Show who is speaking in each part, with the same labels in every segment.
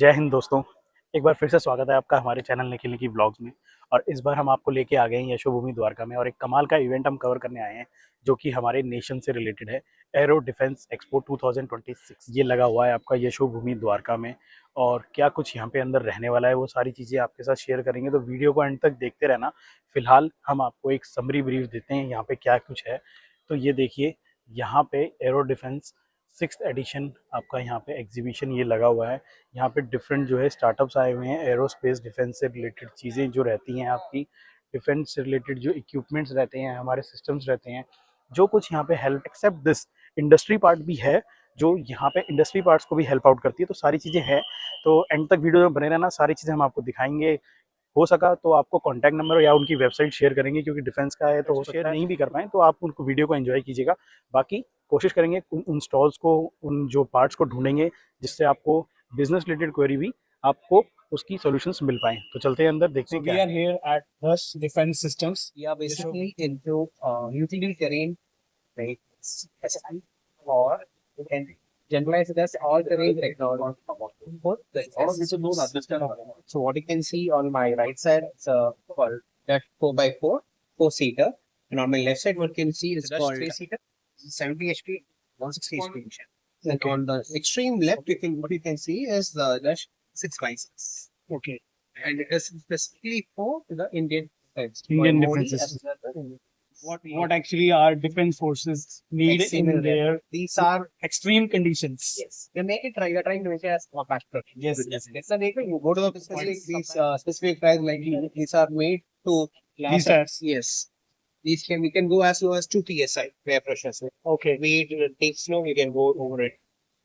Speaker 1: जय हिंद दोस्तों। एक बार फिर से स्वागत है आपका हमारे चैनल निखिल की ब्लॉग्स में। और इस बार हम आपको लेके आ गए हैं यशोभूमि द्वारका में और एक कमाल का इवेंट हम कवर करने आए हैं जो कि हमारे नेशन से रिलेटेड है। एरो डिफेंस एक्सपो 2026 ये लगा हुआ है आपका यशोभूमि द्वारका में। और क्या कुछ यहाँ पे अंदर रहने वाला है वो सारी चीज़ें आपके साथ शेयर करेंगे, तो वीडियो को एंड तक देखते रहना। फिलहाल हम आपको एक समरी ब्रीफ देते हैं यहाँ पे क्या कुछ है। तो ये देखिए, यहाँ पे एरो डिफेंस 6th एडिशन आपका यहाँ पे एग्जीबिशन ये लगा हुआ है। यहाँ पे डिफरेंट जो है स्टार्टअप्स आए हुए हैं। एरोस्पेस डिफेंस से रिलेटेड चीज़ें जो रहती हैं आपकी, डिफेंस से रिलेटेड जो इक्विपमेंट्स रहते हैं, हमारे सिस्टम्स रहते हैं, जो कुछ यहाँ पे help except this industry part भी है जो यहाँ पे इंडस्ट्री पार्ट्स को भी हेल्प आउट करती है। तो सारी चीज़ें हैं, तो एंड तक वीडियो में बने रहना, सारी चीज़ें हम आपको दिखाएंगे। हो सका तो आपको कॉन्टैक्ट नंबर या उनकी वेबसाइट शेयर करेंगे, क्योंकि डिफेंस का है तो शेयर नहीं भी कर पाएँ तो आप उनको वीडियो को एंजॉय कीजिएगा। बाकी कोशिश करेंगे उन स्टॉल्स को, उन जो पार्ट्स को ढूंढेंगे जिससे आपको बिजनेस रिलेटेड क्वेरी भी आपको उसकी सॉल्यूशंस मिल पाए। तो चलते हैं अंदर, देखते हैं
Speaker 2: We
Speaker 1: क्या
Speaker 2: are here at Rush Defense Systems.
Speaker 3: We are basically into utility terrain vehicles, or you can generalize it as all terrain technology. So what you can see on my right side is called Dash 4x4, 4-seater, and on my left side what you can see is called 3-seater, 70 HP, 160 HP engine. And on the extreme left, what you can see is the Dash 6x6.
Speaker 2: Okay.
Speaker 3: And it is specifically for the Indian defense.
Speaker 2: Indian
Speaker 3: For
Speaker 2: defense
Speaker 3: Modi
Speaker 2: system.
Speaker 3: as well as
Speaker 2: What actually our defense forces need in
Speaker 3: Excellent.
Speaker 2: their
Speaker 3: These are
Speaker 2: extreme conditions.
Speaker 3: yes. They make it try. You're trying to make it as compact.
Speaker 2: Yes.
Speaker 3: It's a vehicle. You go to the specific these specific tries like these are made to
Speaker 2: These types.
Speaker 3: Yes. These we can go as low as 2 psi air pressure. So
Speaker 2: Okay.
Speaker 3: be it deep snow, you can go over it.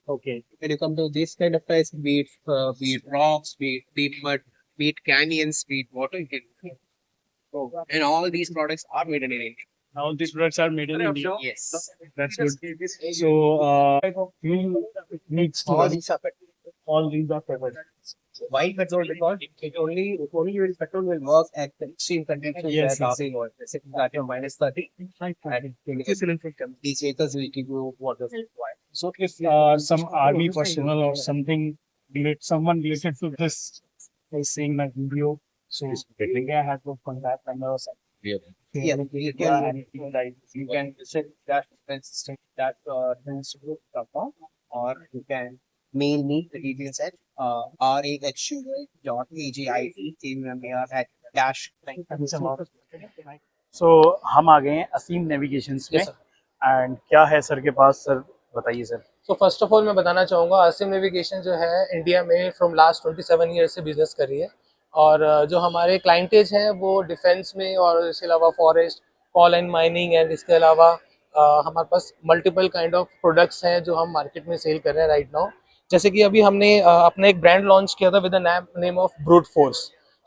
Speaker 2: Okay.
Speaker 3: When you come to this kind of ties, be it rocks, be it deep mud, be it canyons, be it water, you can. And all these products are made in India.
Speaker 2: All these products are made in India.
Speaker 3: Yes.
Speaker 2: That's good. So, you needs to
Speaker 3: All
Speaker 2: run.
Speaker 3: these are petrol.
Speaker 2: All these are covered.
Speaker 3: Why petrol? Because it only petrol will work at the extreme conditions.
Speaker 2: Yes,
Speaker 3: Yes, yes. Oil. That you're minus 30. And these vehicles will give you what is required.
Speaker 2: So, if some army personnel or something, someone related to this is seeing my video, so India has to contact number or something.
Speaker 3: Yeah, you can.
Speaker 2: Anything like
Speaker 3: You can visit that defense system, that defensegroup.com, or you can mail me the details at rahu.agit@dash.
Speaker 1: सो हम आ गए हैं असीम navigations में। And क्या है sir के पास, sir बताइए sir.
Speaker 4: तो first of all मैं बताना चाहूँगा, आसिम नेविगेशन जो है इंडिया में फ्रॉम लास्ट 27 ईयर से बिजनेस कर रही है। और जो हमारे क्लाइंटेज हैं वो डिफेंस में और इसके अलावा forest, call and mining, and इसके अलावा हमारे पास मल्टीपल काइंड ऑफ प्रोडक्ट्स हैं जो हम मार्केट में सेल कर रहे हैं राइट नाउ। जैसे कि अभी हमने अपना एक ब्रांड लॉन्च किया था with the name of brute force.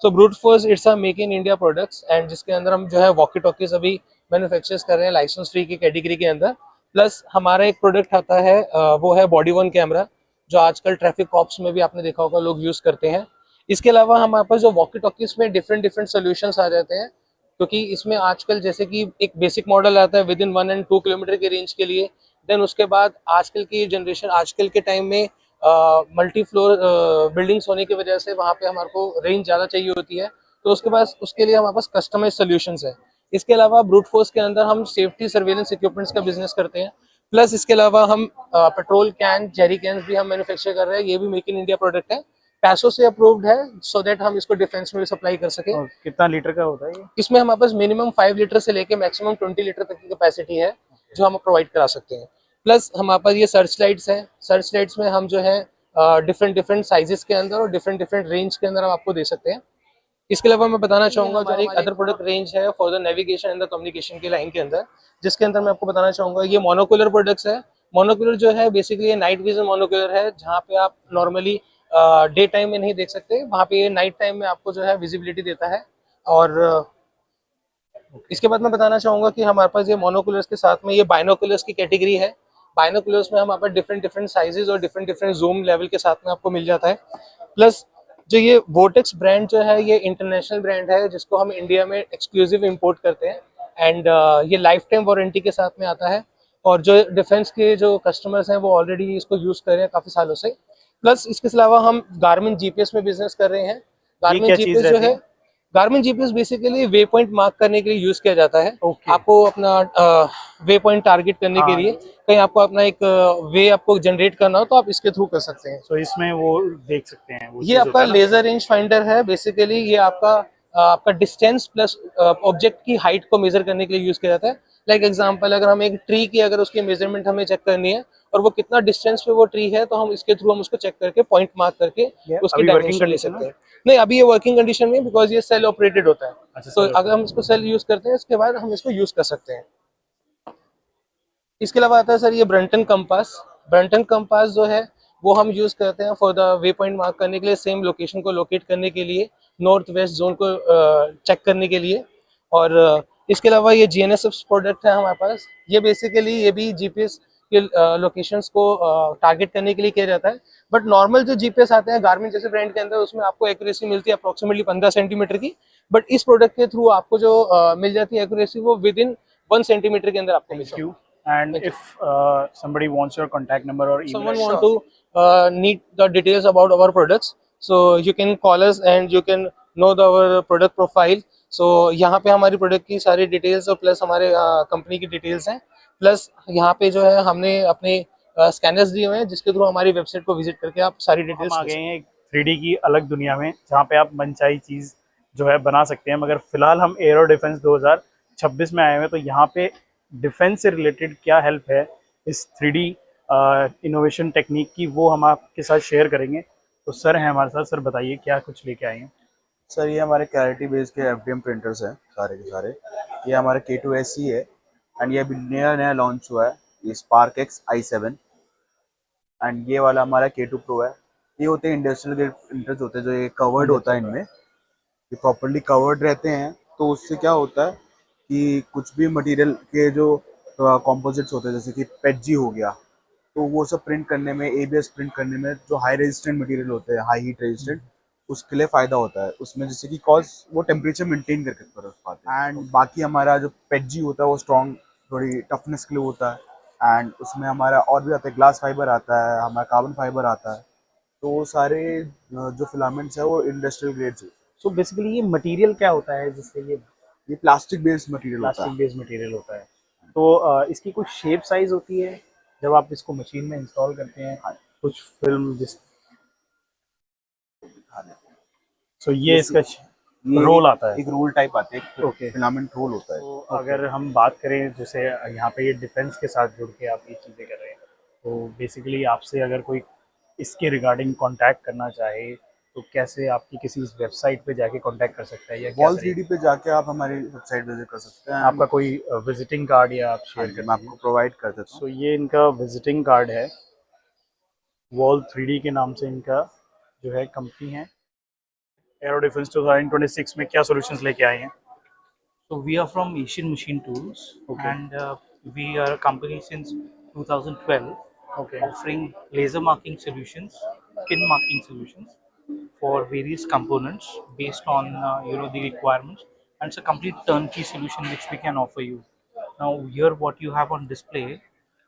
Speaker 4: So brute force it's a make in India products, and जिसके अंदर हम जो है वॉकी टॉकीज अभी मैन्युफैक्चर्स कर रहे हैं लाइसेंस फ्री की कैटेगरी के अंदर। प्लस हमारा एक प्रोडक्ट आता है वो है बॉडी वन कैमरा, जो आजकल ट्रैफिक कॉप्स में भी आपने देखा होगा लोग यूज़ करते हैं। इसके अलावा हमारे पास जो वॉकी टॉकीज में डिफरेंट सोल्यूशंस आ जाते हैं, क्योंकि इसमें आजकल जैसे कि एक बेसिक मॉडल आता है विद इन 1 and 2 किलोमीटर के रेंज के लिए। देन उसके बाद आजकल की जनरेशन, आजकल के टाइम में मल्टी फ्लोर बिल्डिंग्स होने की वजह से वहाँ पे हमारे को रेंज ज़्यादा चाहिए होती है, तो उसके लिए हमारे पास कस्टमाइज सोल्यूशंस है। इसके अलावा ब्रूट फोर्स के अंदर हम सेफ्टी सर्वेलेंस इक्विपमेंट्स का बिजनेस करते हैं। प्लस इसके अलावा हम पेट्रोल कैन, जेरी कैन भी हम मैन्युफैक्चर कर रहे हैं, ये भी मेक इन इंडिया प्रोडक्ट है, पैसों से अप्रूव्ड है, सो दैट हम इसको डिफेंस में भी सप्लाई कर सके।
Speaker 1: और कितना लीटर का होता है ये?
Speaker 4: इसमें हमारे पास मिनिमम 5 लीटर से लेके मैक्सिमम 20 लीटर तक की कैपेसिटी है जो हम प्रोवाइड करा सकते हैं। प्लस हमारे पास ये सर्च लाइट्स हैं। सर्च लाइट्स में हम जो है डिफरेंट साइजेस के अंदर और डिफरेंट रेंज के अंदर हम आपको दे सकते हैं। इसके अलावा मैं बताना चाहूँगा जो एक अदर प्रोडक्ट रेंज है for the navigation and the communication की लाइन के अंदर, जिसके अंदर मैं आपको बताना चाहूँगा ये मोनोकुलर प्रोडक्ट्स है। मोनोकुलर जो है बेसिकली नाइट विजन मोनोकुलर है, जहाँ पे आप नॉर्मली डे टाइम में नहीं देख सकते, वहाँ पे ये नाइट टाइम में आपको जो है विजिबिलिटी देता है। और इसके बाद मैं बताना चाहूँगा कि हमारे पास ये मोनोकुलर्स के साथ में ये बाइनोकुलर्स की कैटेगरी है। बाइनोकुलर्स में हमारे पास डिफरेंट साइजेस और डिफरेंट जूम लेवल के साथ में आपको मिल जाता है। प्लस जो ये वोटेक्स ब्रांड जो है ये इंटरनेशनल ब्रांड है, जिसको हम इंडिया में एक्सक्लूसिव इंपोर्ट करते हैं, एंड ये लाइफ टाइम वारंटी के साथ में आता है। और जो डिफेंस के जो कस्टमर्स हैं वो ऑलरेडी इसको यूज़ कर रहे हैं काफ़ी सालों से। प्लस इसके अलावा हम गारमेंट जीपीएस में बिजनेस कर रहे हैं। गारमेंट
Speaker 1: क्या चीज
Speaker 4: जीपीएस जो
Speaker 1: रहती
Speaker 4: है,
Speaker 1: है?
Speaker 4: Garment GPS basically way point mark करने के लिए यूज किया जाता है।
Speaker 1: ओके।
Speaker 4: आपको अपना वे पॉइंट टारगेट करने के
Speaker 1: हाँ,
Speaker 4: लिए, कहीं आपको अपना एक वे आपको जनरेट करना हो तो आप इसके थ्रू कर सकते हैं।
Speaker 1: तो इसमें वो देख सकते हैं, वो
Speaker 4: ये
Speaker 1: चीज
Speaker 4: आपका
Speaker 1: होता है ना।
Speaker 4: लेजर रेंज फाइंडर है। बेसिकली ये आपका डिस्टेंस प्लस ऑब्जेक्ट की हाइट को मेजर करने के लिए यूज किया जाता है। लाइक एग्जांपल, अगर हम एक ट्री की अगर उसकी मेजरमेंट हमें चेक करनी है और वो कितना डिस्टेंस पे वो ट्री है, तो हम इसके थ्रू हम उसको चेक करके पॉइंट मार्क करके
Speaker 1: ये
Speaker 4: उसकी
Speaker 1: अभी वर्किंग
Speaker 4: डायमेंशन ले
Speaker 1: कंडीशन
Speaker 4: सकते
Speaker 1: है?
Speaker 4: हैं। नहीं, अभी ये वर्किंग कंडीशन में, बिकॉज ये सेल ऑपरेटेड होता है।
Speaker 1: अच्छा,
Speaker 4: तो
Speaker 1: चलो।
Speaker 4: अगर हम इसको सेल यूज करते हैं, इसके बाद हम इसको यूज कर सकते हैं। इसके अलावा आता है सर ये ब्रंटन कंपास। ब्रंटन कंपास जो है वो हम यूज करते हैं for the way point mark करने के लिए, सेम लोकेशन को लोकेट करने के लिए, नॉर्थ वेस्ट जोन को चेक करने के लिए। और इसके अलावा ये जीएनएसएफ प्रोडक्ट है हमारे पास। ये बेसिकली ये भी जीपीएस के लोकेशंस को टारगेट करने के लिए किया जाता है। बट नॉर्मल जो जीपीएस आते हैं गारमेंट जैसे ब्रांड के अंदर, उसमें आपको एक्यूरेसी मिलती है अप्रोक्सीमेटली 15 सेंटीमीटर की। बट इस प्रोडक्ट के थ्रू आपको जो मिल जाती है एक्यूरेसी, वो विद इन 1 सेंटीमीटर के अंदर आपको मिल
Speaker 1: Thank
Speaker 4: जाती है।
Speaker 1: you. And
Speaker 4: Thank you.
Speaker 1: if somebody wants your contact number or email
Speaker 4: Someone
Speaker 1: address,
Speaker 4: want to need the details about our products, so you can call us and you can know our product profile. So यहाँ पे हमारी product की सारी details और plus हमारे company की details हैं। Plus यहाँ पे जो है हमने अपने स्कैनर्स दिए हुए हैं, जिसके थ्रू हमारी वेबसाइट को विजिट करके आप सारी
Speaker 1: हम
Speaker 4: डिटेल्स
Speaker 1: आ गए हैं एक 3D की अलग दुनिया में, जहाँ पे आप मनचाही चीज़ जो है बना सकते हैं। मगर फिलहाल हम एरो डिफेंस 2026 में आए हुए हैं, तो यहाँ पे डिफेंस से रिलेटेड क्या हेल्प है इस 3D इनोवेशन टेक्निक की, वो हम आपके साथ शेयर करेंगे। तो सर हैं हमारे साथ। सर बताइए क्या कुछ लेके आए हैं?
Speaker 5: सर ये हमारे क्लैरिटी बेस के एफडीएम प्रिंटर्स हैं सारे के सारे। ये हमारे K2SC है एंड ये अभी नया नया लॉन्च हुआ है, ये स्पार्क एक्स i7। एंड ये वाला हमारा K2 Pro है। ये होते हैं इंडस्ट्रियल ग्रेड प्रिंटर्स होते हैं, जो ये कवर्ड होता है इनमें, ये प्रॉपर्ली कवर्ड रहते हैं। तो उससे क्या होता है कि कुछ भी मटेरियल के जो कॉम्पोजिट्स होते हैं, जैसे कि पेटजी हो गया, तो वो सब प्रिंट करने में, एबीएस प्रिंट करने में, जो हाई रेजिस्टेंट मटेरियल होते हैं, हाई हीट रेजिस्टेंट, उसके लिए फ़ायदा होता है उसमें, जैसे कि कॉज वो टेम्परेचर मेंटेन करके कर पाते हैं। एंड बाकी हमारा जो पेटजी होता है वो स्ट्रॉन्ग, थोड़ी टफनेस के लिए होता है। एंड उसमें हमारा और भी आता है, ग्लास फाइबर आता है, हमारा कार्बन फाइबर आता है। तो वो सारे जो फिलामेंट्स है वो इंडस्ट्रियल ग्रेड से।
Speaker 1: सो बेसिकली ये मटेरियल क्या होता है जिससे
Speaker 5: ये प्लास्टिक बेस्ड मटेरियल होता
Speaker 1: प्लास्टिक
Speaker 5: है।
Speaker 1: बेस्ड मटेरियल होता है? तो इसकी कुछ शेप साइज होती है जब आप इसको मशीन में इंस्टॉल करते हैं?
Speaker 5: हाँ।
Speaker 1: कुछ फिल्म जिस
Speaker 5: हाँ,
Speaker 1: सो ये इसका
Speaker 5: ये
Speaker 1: रोल आता है?
Speaker 5: एक रोल टाइप आता है, एक
Speaker 1: ओके।
Speaker 5: फिलामेंट रोल होता है।
Speaker 1: तो अगर हम बात करें, जैसे यहाँ पे ये डिफेंस के साथ जुड़ के आप ये चीज़ें कर रहे हैं, तो बेसिकली आपसे अगर कोई इसके रिगार्डिंग कांटेक्ट करना चाहे, तो कैसे आपकी किसी वेबसाइट पे जाके कांटेक्ट कर सकता है, या क्या
Speaker 5: वॉल
Speaker 1: तरीका?
Speaker 5: 3D पे जाके आप हमारी वेबसाइट विजिट कर सकते हैं।
Speaker 1: आपका कोई विजिटिंग कार्ड या आप
Speaker 5: हाँ
Speaker 1: शेयर
Speaker 5: जी,
Speaker 1: कर
Speaker 5: मैं
Speaker 1: दीजिए।
Speaker 5: आपको प्रोवाइड कर देता हूँ।
Speaker 1: सो ये इनका विजिटिंग कार्ड है, वॉल 3D के नाम से इनका जो है कंपनी है। एरो डिफेंस 2026 में क्या सॉल्यूशंस लेके आए हैं?
Speaker 6: So we are from Asian Machine Tools,
Speaker 1: Okay.
Speaker 6: and we are a company since 2012,
Speaker 1: okay.
Speaker 6: offering laser marking solutions, pin marking solutions for various components based on the requirements, and it's a complete turnkey solution which we can offer you. Now here what you have on display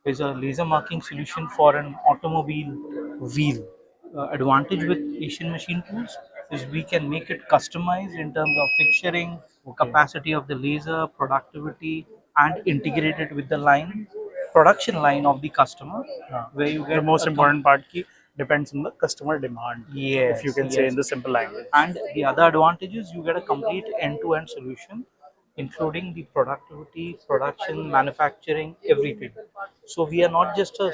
Speaker 6: is a laser marking solution for an automobile wheel. Advantage with Asian Machine Tools is we can make it customized in terms of fixturing, capacity of the laser, productivity, and integrate it with the production line of the customer, where you
Speaker 1: The
Speaker 6: get
Speaker 1: most
Speaker 6: a
Speaker 1: important part की depends on the customer demand,
Speaker 6: Yes,
Speaker 1: if you can say
Speaker 6: yes.
Speaker 1: in the simple language.
Speaker 6: And the other advantage is you get a complete end-to-end solution, including the productivity, production, manufacturing, everything. So we are not just a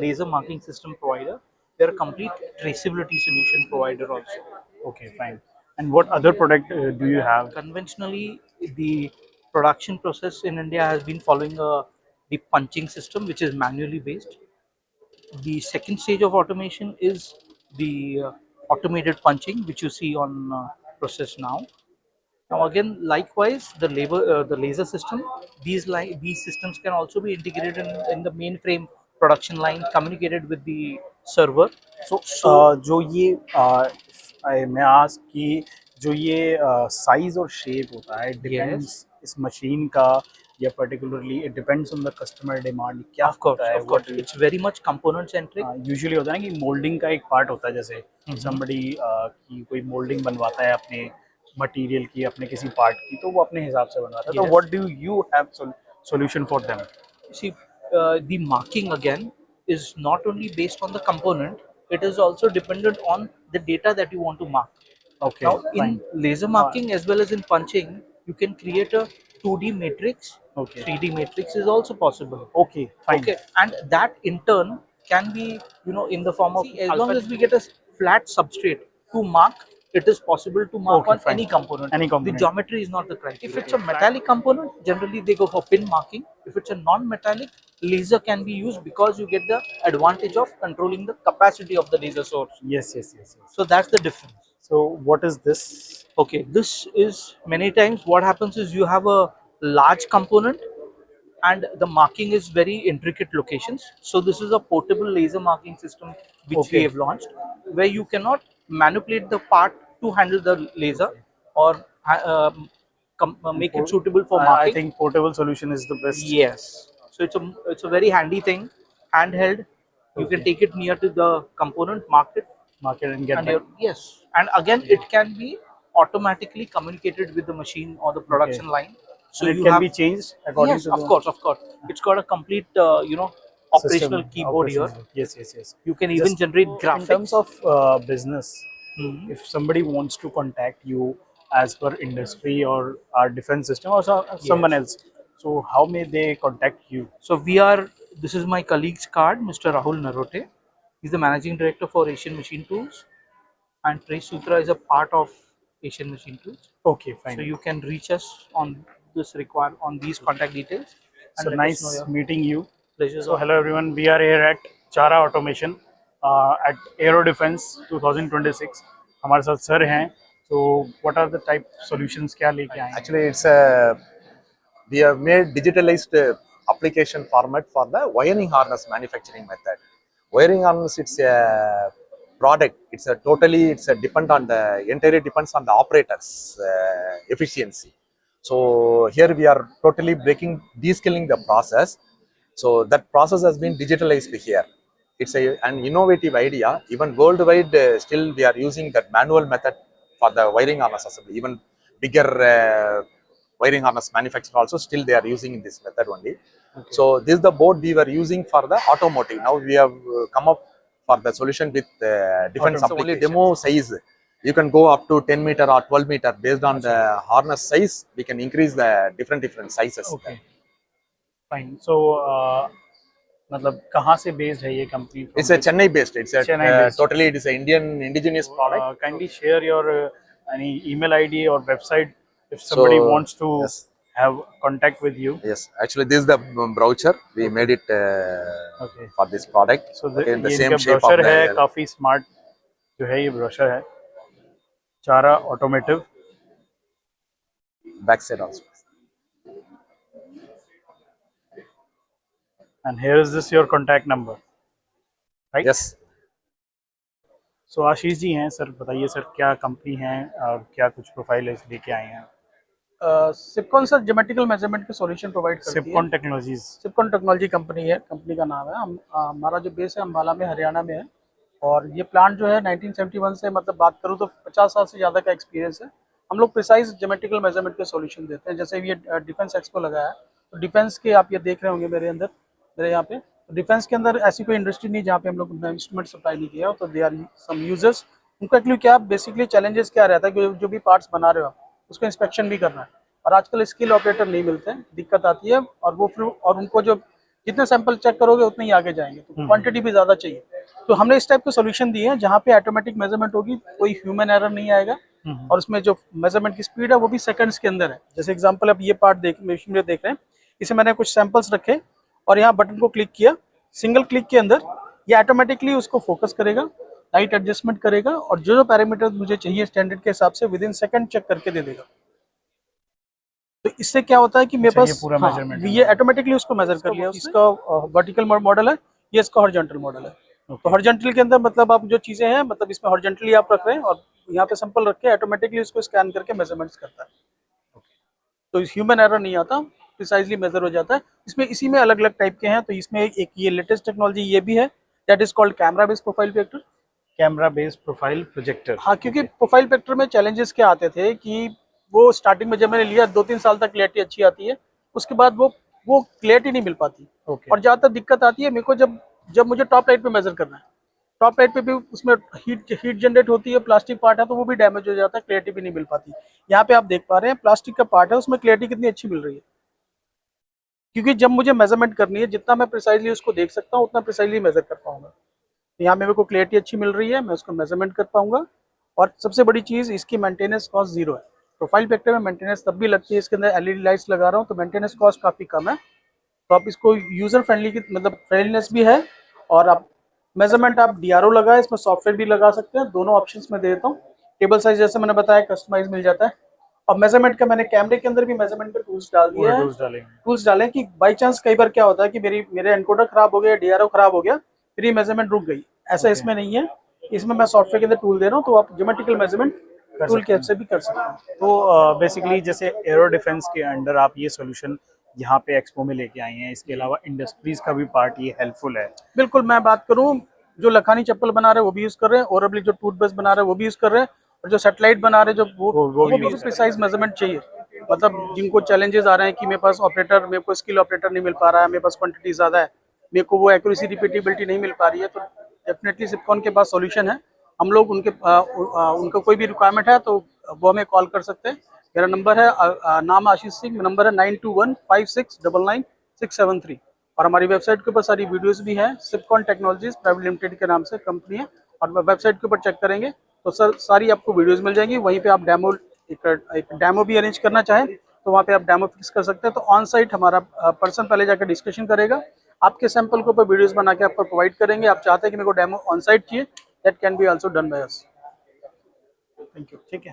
Speaker 6: laser marking system provider. We are a complete traceability solution provider also.
Speaker 1: Okay, fine. And what other product do you have?
Speaker 6: Conventionally, the production process in India has been following the punching system, which is manually based. The second stage of automation is the automated punching, which you see on process now. Now again, likewise, the laser system, these systems can also be integrated in the mainframe production line, communicated with the server.
Speaker 1: So,
Speaker 6: So
Speaker 1: जो ये मैं ask कि जो ये size और shape होता है, depends इस मशीन का या particularly it depends on the customer demand? क्या
Speaker 6: Of course,
Speaker 1: होता है
Speaker 6: of course. It's very much component centric.
Speaker 1: Usually होता है ना कि मोल्डिंग का एक पार्ट होता है, जैसे
Speaker 6: Mhm.
Speaker 1: somebody की कोई मोल्डिंग बनवाता है अपने मटेरियल की, अपने किसी पार्ट की, तो वो अपने हिसाब से बनवाता है। तो
Speaker 6: Yes.
Speaker 1: What do you have solution for them?
Speaker 6: See, the marking again is not only based on the component, it is also dependent on the data that you want to mark.
Speaker 1: Okay
Speaker 6: Now,
Speaker 1: fine.
Speaker 6: in laser marking as well as in punching, you can create a 2D matrix,
Speaker 1: Okay.
Speaker 6: 3D matrix is also possible.
Speaker 1: Okay fine.
Speaker 6: Okay, and that in turn can be, in the form of, see, as long as we get a flat substrate to mark, it is possible to mark
Speaker 1: Okay,
Speaker 6: on
Speaker 1: fine.
Speaker 6: any component.
Speaker 1: Any component.
Speaker 6: The geometry is not the criteria. If it's a metallic component, generally they go for pin marking. If it's a non-metallic, laser can be used because you get the advantage of controlling the capacity of the laser source.
Speaker 1: Yes, yes, yes, yes.
Speaker 6: So that's the difference.
Speaker 1: So what is this?
Speaker 6: Okay, this is many times what happens is you have a large component and the marking is very intricate locations. So this is a portable laser marking system which
Speaker 1: Okay.
Speaker 6: we have launched, where you cannot manipulate the part to handle the laser or make it suitable for
Speaker 1: I
Speaker 6: marking.
Speaker 1: think portable solution is the best.
Speaker 6: Yes. So it's a very handy thing, handheld. You can take it near to the component, mark it,
Speaker 1: Market and get
Speaker 6: and
Speaker 1: back.
Speaker 6: yes, and again it can be automatically communicated with the machine or the production line. So
Speaker 1: And it
Speaker 6: you
Speaker 1: can
Speaker 6: have,
Speaker 1: be changed according
Speaker 6: yes,
Speaker 1: to
Speaker 6: of
Speaker 1: the
Speaker 6: course, of course. It's got a complete, operational
Speaker 1: system,
Speaker 6: keyboard here.
Speaker 1: operational. Yes, yes, yes.
Speaker 6: You can even
Speaker 1: Just
Speaker 6: generate
Speaker 1: in
Speaker 6: graphics.
Speaker 1: terms of business,
Speaker 6: Mhm.
Speaker 1: if somebody wants to contact you as per industry or our defense system or someone else, so how may they contact you?
Speaker 6: So this is my colleague's card, Mr. Rahul Narote. He's the managing director for Asian Machine Tools, and Trace Sutra is a part of Asian Machine Tools.
Speaker 1: Okay, fine.
Speaker 6: So you can reach us on these contact details. And
Speaker 1: So
Speaker 6: let us
Speaker 1: nice
Speaker 6: know your
Speaker 1: meeting you.
Speaker 6: pleasures.
Speaker 1: So hello everyone, we are here at Chara Automation at Aero Defense 2026. हमारे साथ sir हैं. So what are the type solutions क्या लेके आए हैं?
Speaker 7: Actually, we have made digitalized application format for the wiring harness manufacturing method. Wiring harness, it's a product. It's entirely depends on the operator's efficiency. So here we are totally descaling the process. So that process has been digitalized here. It's an innovative idea. Even worldwide, still we are using that manual method for the wiring harness assembly. Even bigger wiring harness manufacturer also still they are using this method only. Okay. So this is the board we were using for the automotive. Now we have come up for the solution with different only demo size. You can go up to 10 meter or 12 meter based on the harness size. We can increase the different sizes.
Speaker 1: Okay, fine. So मतलब कहाँ से based है ये company?
Speaker 7: It's a Chennai based. It's a
Speaker 1: Chennai based.
Speaker 7: totally it is an Indian indigenous product.
Speaker 1: Kindly share your any email ID or website if somebody wants to have contact with you.
Speaker 7: Yes, actually this is the brochure. We made it for this product.
Speaker 1: So
Speaker 7: in the
Speaker 1: ये
Speaker 7: same
Speaker 1: इनका
Speaker 7: shape
Speaker 1: brochure
Speaker 7: of the
Speaker 1: है, काफी smart जो है ये brochure है. Chara Automotive.
Speaker 7: backside also.
Speaker 1: And here is this your contact number, right?
Speaker 7: Yes.
Speaker 1: So Ashish ji हैं sir, बताइए सर क्या कंपनी है और क्या कुछ प्रोफाइल लेके आए हैं?
Speaker 8: सिपकॉन सर ज्योमेट्रिकल मेजरमेंट के सॉल्यूशन प्रोवाइड करती है.
Speaker 1: सिपकॉन टेक्नोलॉजीज.
Speaker 8: सिपकॉन टेक्नोलॉजी कंपनी है, कंपनी का नाम है. हमारा जो बेस है अम्बाला में, हरियाणा में है. और ये प्लांट जो है 1971 से, मतलब बात करूँ तो 50 साल से ज़्यादा का एक्सपीरियंस है. हम लोग प्रिसाइज ज्योमेट्रिकल मेजरमेंट के सॉल्यूशन देते हैं. जैसे ये डिफेंस एक्सपो लगाया है, तो डिफेंस के आप ये देख रहे होंगे मेरे यहाँ पे. डिफेंस के अंदर ऐसी कोई इंडस्ट्री नहीं जहाँ पे हम लोग इंस्ट्रूमेंट सप्लाई नहीं किया. तो दे आर सम यूजर्स. उनको एक्चुअली क्या बेसिकली चैलेंजेस क्या रहता है कि जो भी पार्ट्स बना रहे हो उसको इंस्पेक्शन भी करना है. और आजकल स्किल ऑपरेटर नहीं मिलते हैं, दिक्कत आती है. और वो फिर और उनको जो जितने सैंपल चेक करोगे उतने ही आगे जाएंगे. तो क्वांटिटी भी ज़्यादा चाहिए. तो हमने इस टाइप के सोल्यूशन दिए हैं जहाँ पे ऑटोमेटिक मेजरमेंट होगी, कोई ह्यूमन एरर नहीं आएगा. और उसमें जो मेजरमेंट की स्पीड है वो भी सेकंड्स के अंदर है. जैसे एग्जांपल अब ये पार्ट मशीन में देख रहे हैं, इसे मैंने कुछ सैंपल्स रखे और यहाँ बटन को क्लिक किया. सिंगल क्लिक के अंदर ये ऑटोमेटिकली उसको फोकस करेगा, लाइट एडजस्टमेंट करेगा और जो पैरामीटर मुझे चाहिए स्टैंडर्ड के हिसाब से विद इन सेकंड चेक करके दे देगा. तो इससे क्या होता है कि मेरे पास
Speaker 1: पूरा मेजरमेंट
Speaker 8: ये ऑटोमेटिकली उसको मेजर कर लिया. इसका वर्टिकल मॉडल है, ये इसका हॉरिजॉन्टल मॉडल है. तो हॉरिजॉन्टल के अंदर मतलब आप जो चीजें हैं, मतलब इसमें हॉरिजॉन्टली आप रख रहे हैं और यहाँ पे सैंपल रख के ऑटोमेटिकली उसको स्कैन करके मेजरमेंट्स करता है. तो ह्यूमन एरर नहीं आता. प्रिसाइजली मेजर हो जाता है। इसमें इसी में अलग अलग टाइप के हैं, तो इसमें एक ये लेटेस्ट टेक्नोलॉजी ये भी है, that is called camera based profile projector.
Speaker 1: Camera based profile projector.
Speaker 8: हाँ, क्योंकि प्रोफाइल प्रोजेक्टर में चैलेंजेस क्या आते थे कि वो स्टार्टिंग में जब मैंने लिया 2-3 साल तक क्लैरिटी अच्छी आती है, उसके बाद वो क्लैरिटी नहीं मिल पाती।
Speaker 1: ओके।
Speaker 8: और ज़्यादातर दिक्कत आती है मेरे को जब मुझे टॉप लाइट पे मेजर करना है, टॉप लाइट पे भी उसमें हीट जनरेट होती है, प्लास्टिक पार्ट है तो वो भी डैमेज हो जाता है, क्लैरिटी भी नहीं मिल पाती। यहाँ पे आप देख पा रहे हैं प्लास्टिक का पार्ट है, उसमें क्लैरिटी कितनी अच्छी मिल रही है, क्योंकि जब मुझे मेजरमेंट करनी है जितना मैं प्रिसाइजली उसको देख सकता हूँ उतना प्रिसाइजली मेजर कर पाऊंगा। यहाँ मेरे को क्लैरिटी अच्छी मिल रही है, मैं उसको मेजरमेंट कर पाऊंगा। और सबसे बड़ी चीज़, इसकी मेंटेनेंस कॉस्ट जीरो है। प्रोफाइल प्रोजेक्टर में मेंटेनेंस तब भी लगती है, इसके अंदर एलईडी लाइट्स लगा रहा हूँ तो मेंटेनेंस कॉस्ट काफ़ी कम है। तो आप इसको यूज़र फ्रेंडली की मतलब फ्रेंडलीनेस भी है, और आप मेजरमेंट आप डीआरओ लगाए, इसमें सॉफ्टवेयर भी लगा सकते हैं, दोनों ऑप्शंस में दे देता हूँ। टेबल साइज जैसे मैंने बताया कस्टमाइज मिल जाता है। और मेजरमेंट का मैंने कैमरे के अंदर भी मेजरमेंट के टूल्स डाल दिए हैं, टूल्स डालें कि बाई चांस कई बार क्या होता है कि मेरे एनकोडर खराब हो गया, डीआरओ खराब हो गया, फिर ये मेजरमेंट रुक गई, ऐसा इसमें नहीं है। इसमें मैं सॉफ्टवेयर के अंदर टूल दे रहा हूँ, तो आप ज्योमेट्रिकल मेजरमेंट टूल के हेल्प से भी कर सकते हैं।
Speaker 1: तो बेसिकली जैसे एरो डिफेंस के अंडर आप ये सोल्यूशन यहाँ पे एक्सपो में लेके आए हैं, इसके अलावा इंडस्ट्रीज का भी पार्ट ये हेल्पफुल है।
Speaker 8: बिल्कुल, मैं बात करूँ जो लखानी चप्पल बना रहे हैं वो भी यूज़ कर रहे हैं, और अभी जो टूथब्रश बना रहे हैं वो भी यूज़ कर रहे हैं, और जो सैटेलाइट बना रहे हैं जो वो भी प्रिसाइज मेजरमेंट चाहिए। मतलब जिनको चैलेंजेस आ रहे हैं कि मेरे को स्किल ऑपरेटर नहीं मिल पा रहा है, मेरे पास क्वांटिटी ज़्यादा है, मेरे को वो एक्यूरेसी रिपीटेबिलिटी नहीं मिल पा रही है, तो डेफिनेटली सिपकॉन के पास सॉल्यूशन है। हम लोग उनका कोई भी रिक्वायरमेंट है तो वो हमें कॉल कर सकते हैं। मेरा नंबर है नाम आशीष सिंह, नंबर है 9215699673। और हमारी वेबसाइट के ऊपर सारी वीडियोस भी हैं, सिपकॉन टेक्नोलॉजीज प्राइवेट लिमिटेड के नाम से कंपनी है, और वेबसाइट के ऊपर चेक करेंगे तो सर सारी आपको वीडियोस मिल जाएंगी। वहीं पे आप एक डेमो भी अरेंज करना चाहें तो वहाँ पे आप डेमो फिक्स कर सकते हैं। तो ऑन साइट हमारा पर्सन पहले जाकर डिस्कशन करेगा, आपके सैंपल के ऊपर वीडियोस बना के आपको प्रोवाइड करेंगे। आप चाहते हैं कि मेरे को डेमो ऑन साइट चाहिए, that can be also done by us.
Speaker 1: Thank you. ठीक है,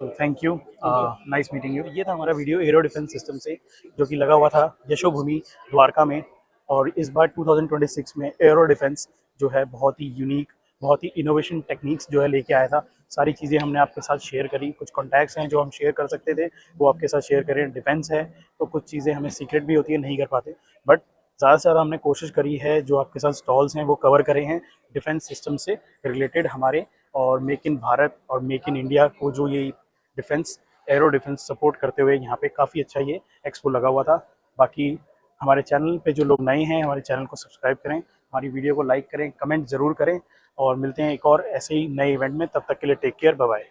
Speaker 1: तो thank you, nice meeting you. ये था हमारा वीडियो एरो डिफेंस सिस्टम से, जो कि लगा हुआ था यशोभूमि द्वारका में। और इस बार 2026 में एरो डिफेंस जो है बहुत ही यूनिक, बहुत ही इनोवेशन टेक्निक्स जो है लेके आया था। सारी चीज़ें हमने आपके साथ शेयर करी, कुछ कॉन्टैक्ट्स हैं जो हम शेयर कर सकते थे वो आपके साथ शेयर करें। डिफेंस है तो कुछ चीज़ें हमें सीक्रेट भी होती है, नहीं कर पाते, बट ज़्यादा से ज़्यादा हमने कोशिश करी है जो आपके साथ स्टॉल्स हैं वो कवर करे हैं डिफेंस सिस्टम से रिलेटेड हमारे। और मेक इन भारत और मेक इन इंडिया को जो ये डिफेंस एरो डिफेंस सपोर्ट करते हुए यहाँ पे काफ़ी अच्छा ये एक्सपो लगा हुआ था। बाकी हमारे चैनल पे जो लोग नए हैं हमारे चैनल को सब्सक्राइब करें, हमारी वीडियो को लाइक करें, कमेंट ज़रूर करें, और मिलते हैं एक और ऐसे ही नए इवेंट में। तब तक के लिए टेक केयर, बाय बाय।